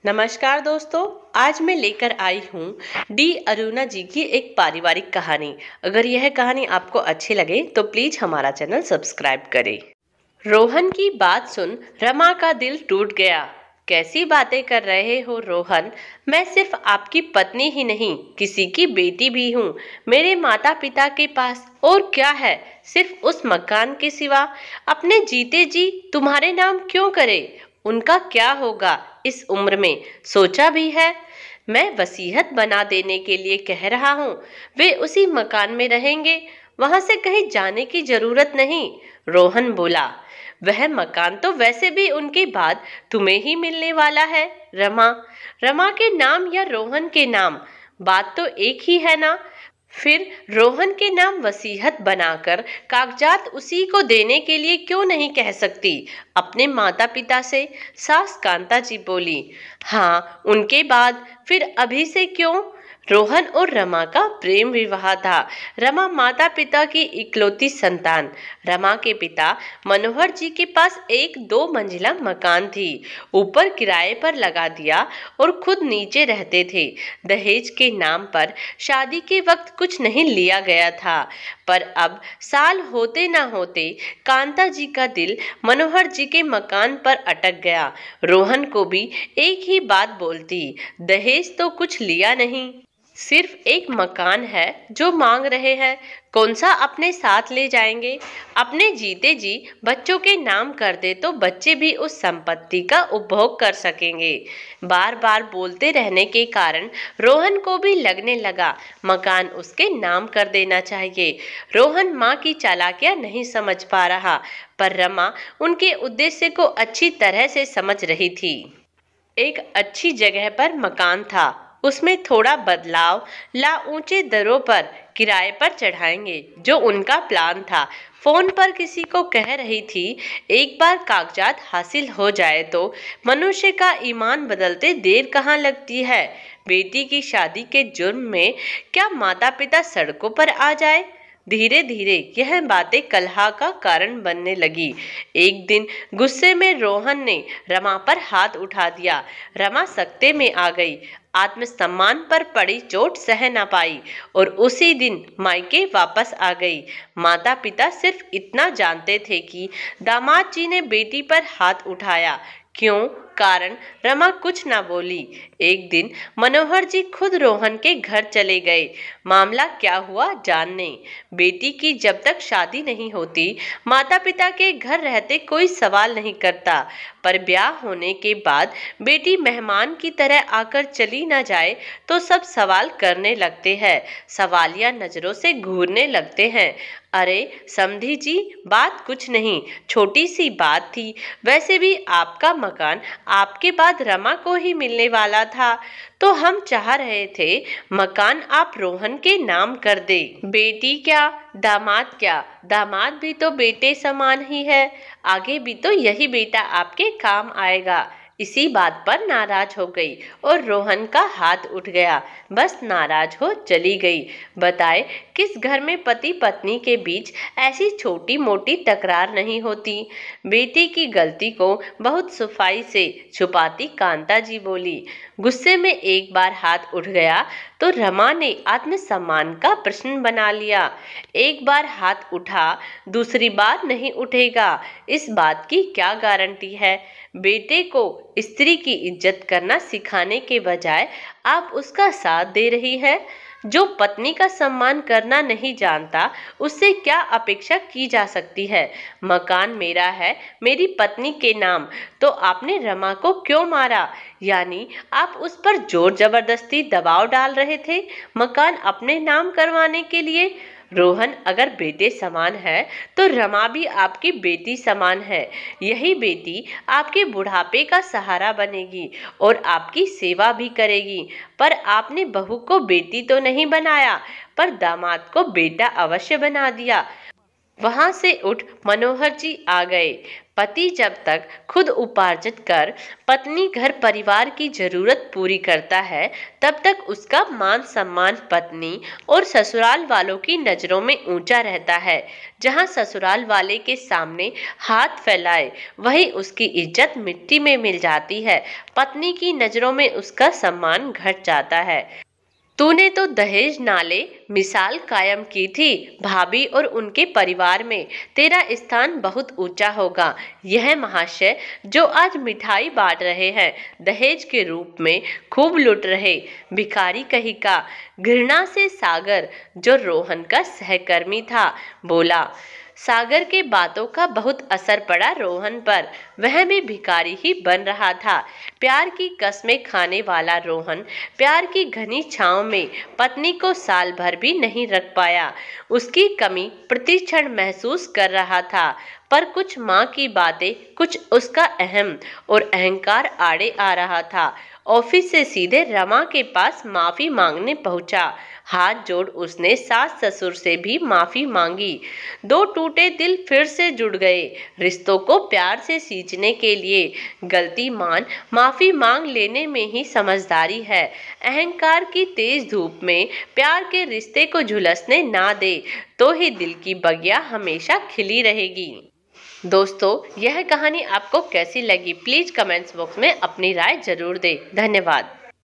नमस्कार दोस्तों। आज मैं लेकर आई हूँ डी अरुणा जी की एक पारिवारिक कहानी। अगर यह कहानी आपको अच्छी लगे तो प्लीज हमारा चैनल सब्सक्राइब करें। रोहन की बात सुन रमा का दिल टूट गया। कैसी बातें कर रहे हो रोहन? मैं सिर्फ आपकी पत्नी ही नहीं, किसी की बेटी भी हूँ। मेरे माता पिता के पास और क्या है, सिर्फ उस मकान के सिवा। अपने जीते जी तुम्हारे नाम क्यों करे? उनका क्या होगा इस उम्र में, सोचा भी है? मैं वसीयत बना देने के लिए कह रहा हूँ। वे उसी मकान में रहेंगे, वहां से कहीं जाने की जरूरत नहीं। रोहन बोला, वह मकान तो वैसे भी उनके बाद तुम्हें ही मिलने वाला है। रमा, रमा के नाम या रोहन के नाम, बात तो एक ही है ना? फिर रोहन के नाम वसीयत बनाकर कागजात उसी को देने के लिए क्यों नहीं कह सकती अपने माता पिता से? सास कांता जी बोली, हाँ उनके बाद, फिर अभी से क्यों? रोहन और रमा का प्रेम विवाह था। रमा माता पिता की इकलौती संतान। रमा के पिता मनोहर जी के पास एक 2 मंजिला मकान थी, ऊपर किराए पर लगा दिया और खुद नीचे रहते थे। दहेज के नाम पर शादी के वक्त कुछ नहीं लिया गया था, पर अब साल होते ना होते कांता जी का दिल मनोहर जी के मकान पर अटक गया। रोहन को भी एक ही बात बोलती, दहेज तो कुछ लिया नहीं, सिर्फ एक मकान है जो मांग रहे हैं, कौन सा अपने साथ ले जाएंगे? अपने जीते जी बच्चों के नाम कर दे तो बच्चे भी उस संपत्ति का उपभोग कर सकेंगे। बार बार बोलते रहने के कारण रोहन को भी लगने लगा मकान उसके नाम कर देना चाहिए। रोहन माँ की चालाकियां नहीं समझ पा रहा, पर रमा उनके उद्देश्य को अच्छी तरह से समझ रही थी। एक अच्छी जगह पर मकान था, उसमें थोड़ा बदलाव ला ऊंचे दरों पर किराए पर चढ़ाएंगे, जो उनका प्लान था। फोन पर किसी को कह रही थी, एक बार कागजात हासिल हो जाए तो मनुष्य का ईमान बदलते देर कहाँ लगती है। बेटी की शादी के जुर्म में क्या माता पिता सड़कों पर आ जाए? धीरे धीरे यह बातें कलह का कारण बनने लगी। एक दिन गुस्से में रोहन ने रमा पर हाथ उठा दिया। रमा सख्ते में आ गई, आत्मसम्मान पर पड़ी चोट सह न पाई और उसी दिन मायके वापस आ गई। माता पिता सिर्फ इतना जानते थे कि दामाद जी ने बेटी पर हाथ उठाया। क्यों? कारण रमा कुछ ना बोली। एक दिन मनोहर जी खुद रोहन के घर चले गए, मामला क्या हुआ जानने। बेटी की जब तक शादी नहीं होती माता पिता के घर रहते कोई सवाल नहीं करता, पर ब्याह होने के बाद बेटी मेहमान की तरह आकर चली ना जाए तो सब सवाल करने लगते हैं, सवालिया नजरों से घूरने लगते हैं। अरे समधी जी, बात कुछ नहीं, छोटी सी बात थी। वैसे भी आपका मकान आपके बाद रमा को ही मिलने वाला था, तो हम चाह रहे थे मकान आप रोहन के नाम कर दे। बेटी क्या, दामाद क्या? दामाद भी तो बेटे समान ही है, आगे भी तो यही बेटा आपके काम आएगा। इसी बात पर नाराज हो गई और रोहन का हाथ उठ गया। बस नाराज हो चली गई। बताए किस घर में पति पत्नी के बीच ऐसी छोटी मोटी तकरार नहीं होती। बेटी की गलती को बहुत सफाई से छुपाती कांता जी बोली, गुस्से में एक बार हाथ उठ गया तो रमा ने आत्मसम्मान का प्रश्न बना लिया। एक बार हाथ उठा, दूसरी बार नहीं उठेगा, इस बात की क्या गारंटी है? बेटे को स्त्री की इज्जत करना सिखाने के बजाय आप उसका साथ दे रही है। जो पत्नी का सम्मान करना नहीं जानता, उससे क्या अपेक्षा की जा सकती है? मकान मेरा है, मेरी पत्नी के नाम, तो आपने रमा को क्यों मारा? यानी आप उस पर जोर जबरदस्ती दबाव डाल रहे थे मकान अपने नाम करवाने के लिए। रोहन अगर बेटे समान है तो रमा भी आपकी बेटी समान है। यही बेटी आपके बुढ़ापे का सहारा बनेगी और आपकी सेवा भी करेगी। पर आपने बहू को बेटी तो नहीं बनाया, पर दामाद को बेटा अवश्य बना दिया। वहां से उठ मनोहर जी आ गए। पति जब तक खुद उपार्जित कर पत्नी घर परिवार की जरूरत पूरी करता है, तब तक उसका मान सम्मान पत्नी और ससुराल वालों की नजरों में ऊंचा रहता है। जहां ससुराल वाले के सामने हाथ फैलाए, वहीं उसकी इज्जत मिट्टी में मिल जाती है। पत्नी की नजरों में उसका सम्मान घट जाता है। तूने तो दहेज नाले मिसाल कायम की थी भाभी, और उनके परिवार में तेरा स्थान बहुत ऊंचा होगा। यह महाशय जो आज मिठाई बांट रहे हैं, दहेज के रूप में खूब लुट रहे भिखारी कहीं का। घृणा से सागर, जो रोहन का सहकर्मी था, बोला। सागर के बातों का बहुत असर पड़ा रोहन पर। वह भी भिखारी ही बन रहा था। प्यार की कस्में खाने वाला रोहन प्यार की घनी छांव में पत्नी को साल भर भी नहीं रख पाया। उसकी कमी प्रति क्षण महसूस कर रहा था। पर कुछ माँ की बातें, कुछ उसका अहम और अहंकार आड़े आ रहा था। ऑफिस से सीधे रमा के पास माफी मांगने पहुंचा। हाथ जोड़ उसने सास ससुर से भी माफी मांगी। दो टूटे दिल फिर से जुड़ गए। रिश्तों को प्यार से सींचने के लिए गलती मान माफी मांग लेने में ही समझदारी है। अहंकार की तेज धूप में प्यार के रिश्ते को झुलसने ना दे, तो ही दिल की बगिया हमेशा खिली रहेगी। दोस्तों, यह कहानी आपको कैसी लगी? प्लीज कमेंट्स बॉक्स में अपनी राय जरूर दें। धन्यवाद।